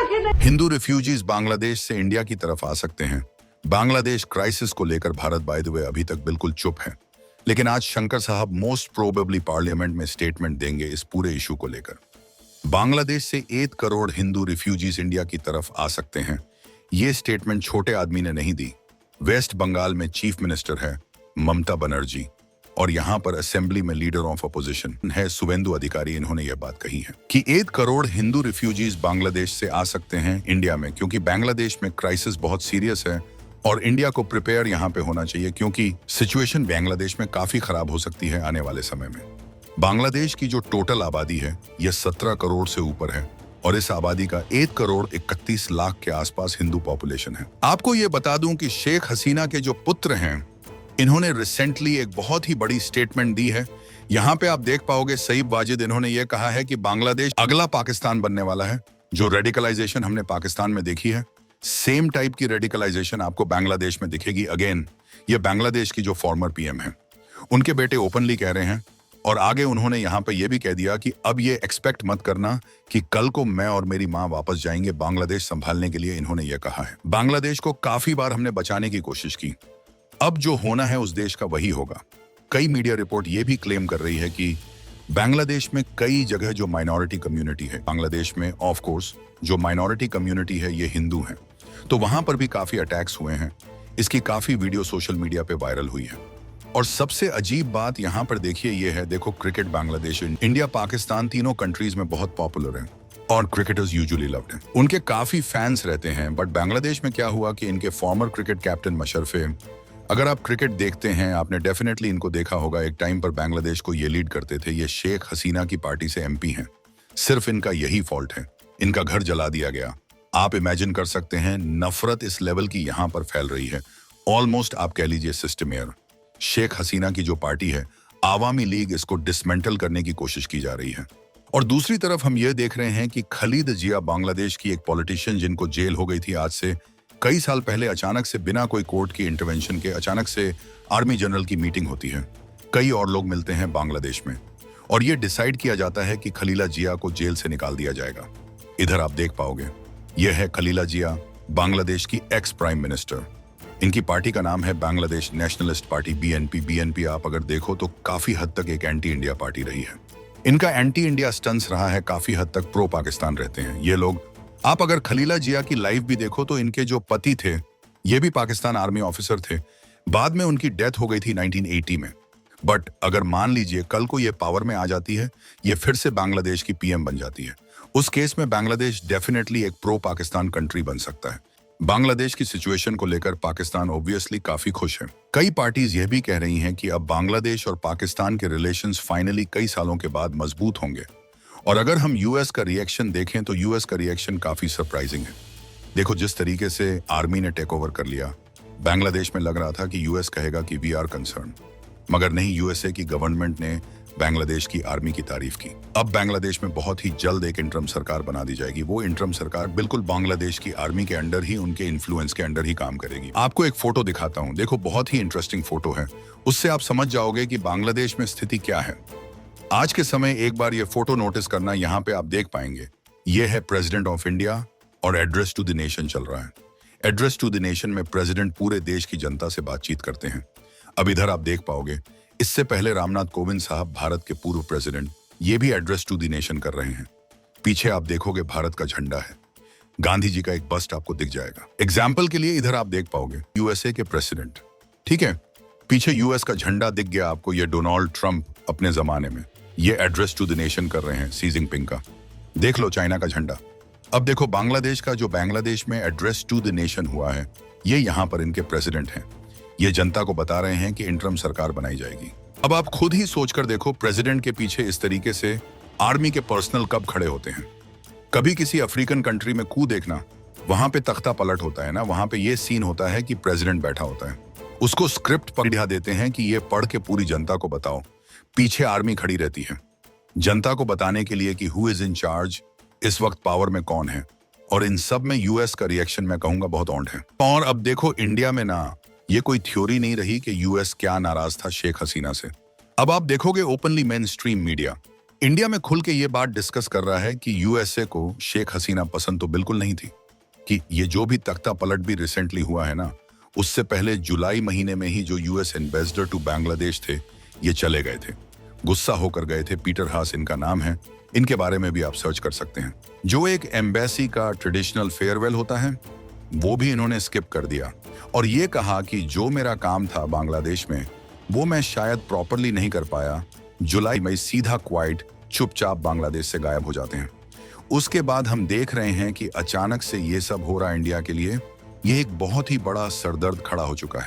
Hindu refugees Bangladesh से India की तरफ आ सकते हैं। बांग्लादेश क्राइसिस को लेकर भारत बाय द वे अभी तक बिल्कुल चुप है, लेकिन आज शंकर साहब मोस्ट प्रोबेबली पार्लियामेंट में स्टेटमेंट देंगे इस पूरे इशू को लेकर। बांग्लादेश से 1 करोड़ हिंदू रिफ्यूजीज इंडिया की तरफ आ सकते हैं। ये स्टेटमेंट छोटे आदमी ने नहीं दी। वेस्ट बंगाल में चीफ मिनिस्टर है ममता बनर्जी और यहाँ पर असेंबली में लीडर ऑफ अपोजिशन है शुवेंदु अधिकारी। इन्होंने यह बात कही है कि 1 करोड़ हिंदू रिफ्यूजीज बांग्लादेश से आ सकते हैं इंडिया में, क्योंकि बांग्लादेश में क्राइसिस बहुत सीरियस है और इंडिया को प्रिपेयर यहाँ पे होना चाहिए, क्योंकि सिचुएशन बांग्लादेश में काफी खराब हो सकती है आने वाले समय में। बांग्लादेश की जो टोटल आबादी है यह 17 करोड़ से ऊपर है और इस आबादी का 1 करोड़ 31 लाख के आसपास हिंदू पॉपुलेशन है। आपको ये बता दूं कि शेख हसीना के जो पुत्र हैं, इन्होंने रिसेंटली एक बहुत ही बड़ी स्टेटमेंट दी है। यहाँ पे आप देख पाओगे सईद वाजिद, इन्होंने ये कहा है कि बांग्लादेश अगला पाकिस्तान बनने वाला है। जो रेडिकलाइजेशन हमने पाकिस्तान में देखी है, सेम टाइप की रेडिकलाइजेशन आपको बांग्लादेश में दिखेगी। अगेन, ये बांग्लादेश की जो फॉर्मर पीएम है, उनके बेटे ओपनली कह रहे हैं और आगे उन्होंने यहाँ पे ये भी कह दिया कि अब ये एक्सपेक्ट मत करना कि कल को मैं और मेरी माँ वापस जाएंगे बांग्लादेश संभालने के लिए। इन्होंने ये कहा है। बांग्लादेश को काफी बार हमने बचाने की कोशिश की, अब जो होना है उस देश का वही होगा। कई मीडिया रिपोर्ट ये भी क्लेम कर रही है कि बांग्लादेश में कई जगह जो माइनॉरिटी कम्युनिटी है, बांग्लादेश में ऑफ कोर्स जो माइनॉरिटी कम्युनिटी है ये हिंदू है, तो वहां पर भी काफी अटैक्स हुए हैं। इसकी काफी वीडियो सोशल मीडिया पे वायरल हुई है। और सबसे अजीब बात यहाँ पर देखिए ये है, देखो क्रिकेट बांग्लादेश, इंडिया, पाकिस्तान तीनों कंट्रीज में बहुत पॉपुलर है और क्रिकेटर्स यूजुअली लव्ड हैं। उनके काफी फैंस रहते हैं। बट बांग्लादेश में क्या हुआ कि इनके फॉर्मर क्रिकेट कैप्टन मशरफे, अगर आप क्रिकेट देखते हैं आपने डेफिनेटली इनको देखा होगा, एक टाइम पर बांग्लादेश को ये लीड करते थे। ये शेख हसीना की पार्टी से एमपी हैं। सिर्फ इनका यही फॉल्ट है, इनका घर जला दिया गया। आप इमेजिन कर सकते हैं नफरत इस लेवल की यहाँ पर फैल रही है। ऑलमोस्ट आप कह लीजिए सिस्टमेयर। शेख हसीना की जो पार्टी है आवामी लीग, इसको डिसमेंटल करने की कोशिश की जा रही है। और दूसरी तरफ हम ये देख रहे हैं कि खलीद जिया, बांग्लादेश की एक पॉलिटिशियन जिनको जेल हो गई थी आज से कई साल पहले, अचानक से बिना कोई कोर्ट की इंटरवेंशन के अचानक से आर्मी जनरल की मीटिंग होती है। कई और लोग मिलते हैं बांग्लादेश में और ये डिसाइड किया जाता है कि खलीला जिया को जेल से निकाल दिया जाएगा। इधर आप देख पाओगे यह है खलीला जिया, बांग्लादेश की एक्स प्राइम मिनिस्टर। इनकी पार्टी का नाम है Bangladesh nationalist party, BNP. BNP आप अगर देखो तो काफी हद तक एक एंटी इंडिया पार्टी रही है। इनका एंटी इंडिया स्टंस रहा है, काफी हद तक प्रो पाकिस्तान रहते हैं ये लोग। आप अगर खलीला जिया की लाइफ भी देखो तो इनके जो पति थे ये भी पाकिस्तान आर्मी ऑफिसर थे। बाद में उनकी डेथ हो गई थी 1980 में। बट अगर मान लीजिए कल को ये पावर में आ जाती है, ये फिर से बांग्लादेश की पीएम बन जाती है, उस केस में बांग्लादेश डेफिनेटली एक प्रो पाकिस्तान कंट्री बन सकता है। बांग्लादेश की सिचुएशन को लेकर पाकिस्तान ऑब्वियसली काफी खुश है। कई पार्टीज यह भी कह रही हैं कि अब बांग्लादेश और पाकिस्तान के रिलेशंस फाइनली कई सालों के बाद मजबूत होंगे। और अगर हम यूएस का रिएक्शन देखें तो यूएस का रिएक्शन काफी सरप्राइजिंग है। देखो जिस तरीके से आर्मी ने टेक ओवर कर लिया बांग्लादेश में, लग रहा था कि यूएस कहेगा कि वी आर कंसर्न, मगर नहीं, यूएसए की गवर्नमेंट ने बांग्लादेश की आर्मी की तारीफ की। अब बांग्लादेश में बहुत ही जल्द एक इंटरम सरकार बना दी जाएगी। वो इंटरम सरकार बिल्कुल बांग्लादेश की आर्मी के अंडर ही, उनके इन्फ्लुएंस के अंडर ही काम करेगी। आपको एक फोटो दिखाता हूँ, देखो बहुत ही इंटरेस्टिंग फोटो है, उससे आप समझ जाओगे कि बांग्लादेश में स्थिति क्या है आज के समय। एक बार ये फोटो नोटिस करना, यहाँ पे आप देख पाएंगे ये है प्रेसिडेंट ऑफ इंडिया और एड्रेस टू द नेशन चल रहा है। एड्रेस टू द नेशन में प्रेसिडेंट पूरे देश की जनता से बातचीत करते हैं। अब इधर आप देख पाओगे इससे पहले रामनाथ कोविंद साहब, भारत के पूर्व प्रेसिडेंट, ये भी एड्रेस टू द नेशन कर रहे हैं। पीछे आप देखोगे भारत का झंडा है, गांधी जी का एक बस्ट आपको दिख जाएगा। एग्जाम्पल के लिए इधर आप देख पाओगे यूएसए के प्रेसिडेंट, ठीक है, पीछे यूएस का झंडा दिख गया आपको। ये डोनाल्ड ट्रंप अपने जमाने में ये एड्रेस टू द नेशन कर रहे हैं सी जिनपिंग का। देख लो चाइना का झंडा। अब देखो बांग्लादेश का, जो बांग्लादेश में एड्रेस टू द नेशन हुआ है, ये यहाँ पर इनके प्रेसिडेंट हैं। ये जनता को बता रहे हैं कि इंटरम सरकार बनाई जाएगी। अब आप खुद ही सोचकर देखो, प्रेसिडेंट के पीछे इस तरीके से आर्मी के पर्सनल कब खड़े होते हैं। कभी किसी अफ्रीकन कंट्री में कू देखना, वहां पे तख्ता पलट होता है ना, वहां पे ये सीन होता है कि प्रेसिडेंट बैठा होता है, उसको स्क्रिप्ट पढ़ा देते हैं कि ये पढ़ के पूरी जनता को बताओ। पीछे आर्मी खड़ी रहती है जनता को बताने के लिए कि हु इज इन चार्ज, इस वक्त पावर में कौन है। और इन सब में यूएस का रिएक्शन मैं कहूंगा बहुत ऑन है। और अब देखो इंडिया में ना, ये कोई थ्योरी नहीं रही कि यूएस क्या नाराज था शेख हसीना से। अब आप देखोगे openly main stream media India में खुल के ये बात डिस्कस कर रहा है कि यूएसए को शेख हसीना पसंद तो बिल्कुल नहीं थी, कि ये जो भी तख्ता पलट भी रिसेंटली हुआ है ना, उससे पहले जुलाई महीने में ही जो यूएस एम्बेसडर टू बांग्लादेश थे, ये चले गए थे। गुस्सा होकर गए थे। पीटर हास इनका नाम है, इनके बारे में भी आप सर्च कर सकते हैं। जो एक एम्बेसी का ट्रेडिशनल फेयरवेल होता है, वो भी इन्होंने स्किप कर दिया और ये कहा कि जो मेरा काम था बांग्लादेश में, वो मैं शायद प्रॉपरली नहीं कर पाया। जुलाई में सीधा क्वाइट चुपचाप बांग्लादेश से गायब हो जाते हैं। उसके बाद हम देख रहे हैं कि अचानक से ये सब हो रहा इंडिया के लिए, ये एक बहुत ही बड़ा सरदर्द खड़ा हो चुका है।